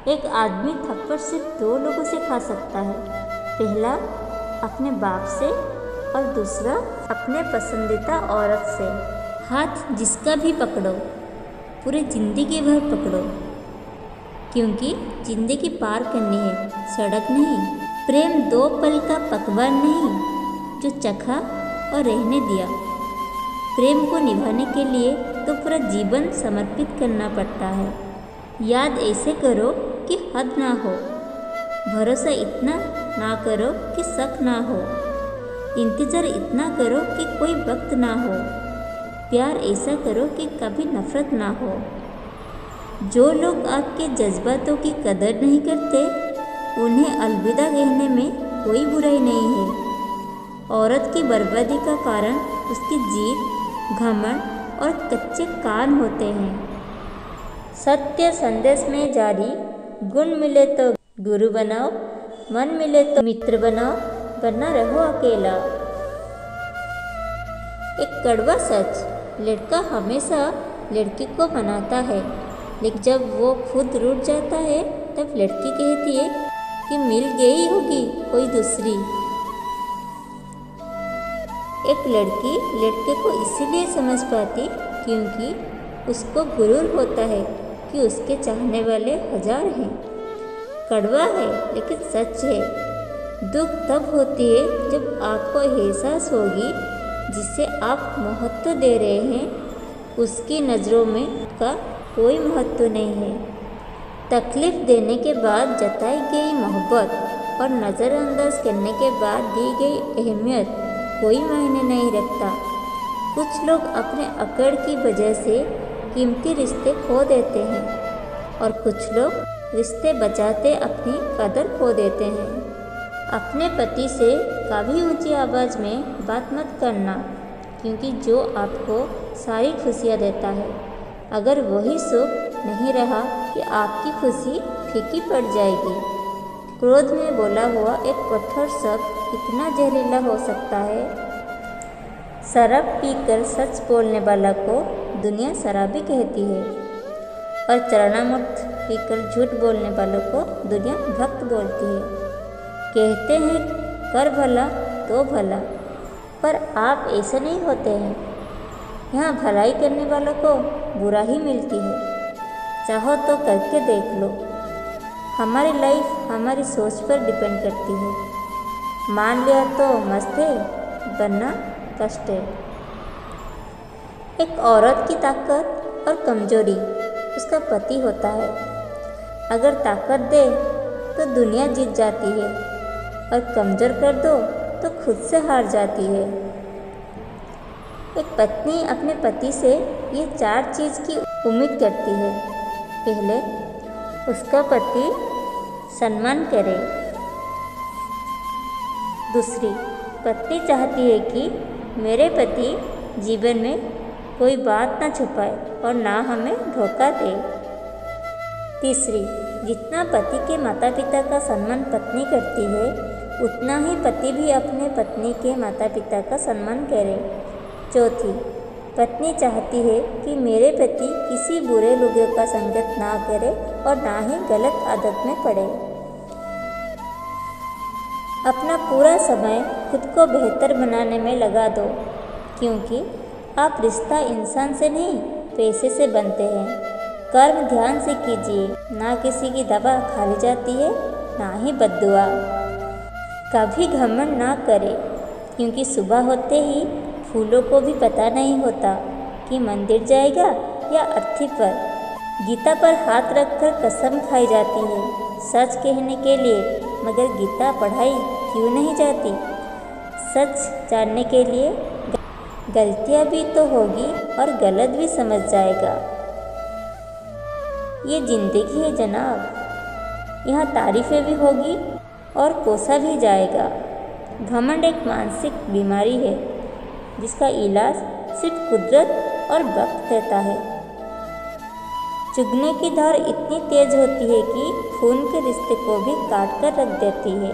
एक आदमी थप्पड़ सिर्फ 2 लोगों से खा सकता है। पहला अपने बाप से और दूसरा अपने पसंदीदा औरत से। हाथ जिसका भी पकड़ो, पूरी जिंदगी भर पकड़ो, क्योंकि जिंदगी पार करनी है, सड़क नहीं। प्रेम 2 पल का पकवान नहीं जो चखा और रहने दिया। प्रेम को निभाने के लिए तो पूरा जीवन समर्पित करना पड़ता है। याद ऐसे करो कि हद ना हो, भरोसा इतना ना करो कि शक ना हो, इंतज़ार इतना करो कि कोई वक्त ना हो, प्यार ऐसा करो कि कभी नफरत ना हो। जो लोग आपके जज्बातों की कदर नहीं करते, उन्हें अलविदा कहने में कोई बुराई नहीं है। औरत की बर्बादी का कारण उसकी जीत, घमंड और कच्चे कान होते हैं। सत्य संदेश में जारी, गुण मिले तो गुरु बनाओ, मन मिले तो मित्र बनाओ, वरना रहो अकेला। एक कड़वा सच, लड़का हमेशा लड़की को मनाता है, लेकिन जब वो खुद रूठ जाता है तब लड़की कहती है कि मिल गई होगी कोई दूसरी। एक लड़की लड़के को इसीलिए समझ पाती क्योंकि उसको गुरूर होता है कि उसके चाहने वाले 1000 हैं। कड़वा है लेकिन सच है। दुख तब होती है जब आपको एहसास होगी जिसे आप महत्व दे रहे हैं उसकी नज़रों में का कोई महत्व नहीं है। तकलीफ देने के बाद जताई गई मोहब्बत और नज़रअंदाज करने के बाद दी गई अहमियत कोई मायने नहीं रखता। कुछ लोग अपने अकड़ की वजह से कीमती रिश्ते खो देते हैं और कुछ लोग रिश्ते बचाते अपनी कदर खो देते हैं। अपने पति से कभी ऊंची आवाज़ में बात मत करना, क्योंकि जो आपको सारी खुशियाँ देता है, अगर वही सुख नहीं रहा कि आपकी खुशी फीकी पड़ जाएगी। क्रोध में बोला हुआ एक कठोर शब्द इतना जहरीला हो सकता है। शराब पीकर सच बोलने वाला को दुनिया शराबी कहती है और चरणामृत पीकर झूठ बोलने वालों को दुनिया भक्त बोलती है। कहते हैं कर भला तो भला, पर आप ऐसे नहीं होते हैं। यहाँ भलाई करने वालों को बुरा ही मिलती है। चाहो तो करके देख लो। हमारी लाइफ हमारी सोच पर डिपेंड करती है। मान लिया तो मस्त है, वरना कष्ट है। एक औरत की ताकत और कमजोरी उसका पति होता है। अगर ताकत दे तो दुनिया जीत जाती है और कमज़ोर कर दो तो खुद से हार जाती है। एक पत्नी अपने पति से ये 4 चीज़ की उम्मीद करती है। पहले, उसका पति सम्मान करे। दूसरी, पत्नी चाहती है कि मेरे पति जीवन में कोई बात ना छुपाए और ना हमें धोखा दे। तीसरी, जितना पति के माता पिता का सम्मान पत्नी करती है, उतना ही पति भी अपने पत्नी के माता पिता का सम्मान करे। चौथी, पत्नी चाहती है कि मेरे पति किसी बुरे लोगों का संगत ना करे और ना ही गलत आदत में पड़े। अपना पूरा समय खुद को बेहतर बनाने में लगा दो, क्योंकि आप रिश्ता इंसान से नहीं पैसे से बनते हैं। कर्म ध्यान से कीजिए, ना किसी की दवा खाली जाती है ना ही बद्दुआ। कभी घमंड ना करें, क्योंकि सुबह होते ही फूलों को भी पता नहीं होता कि मंदिर जाएगा या अर्थी पर। गीता पर हाथ रखकर कसम खाई जाती है सच कहने के लिए, मगर गीता पढ़ाई क्यों नहीं जाती? सच जानने के लिए गलतियाँ भी तो होगी और गलत भी समझ जाएगा। ये जिंदगी है जनाब, यहाँ तारीफ़ें भी होगी और कोसा भी जाएगा। घमंड एक मानसिक बीमारी है जिसका इलाज सिर्फ कुदरत और वक्त देता है। चुगने की धार इतनी तेज होती है कि खून के रिश्ते को भी काट कर रख देती है।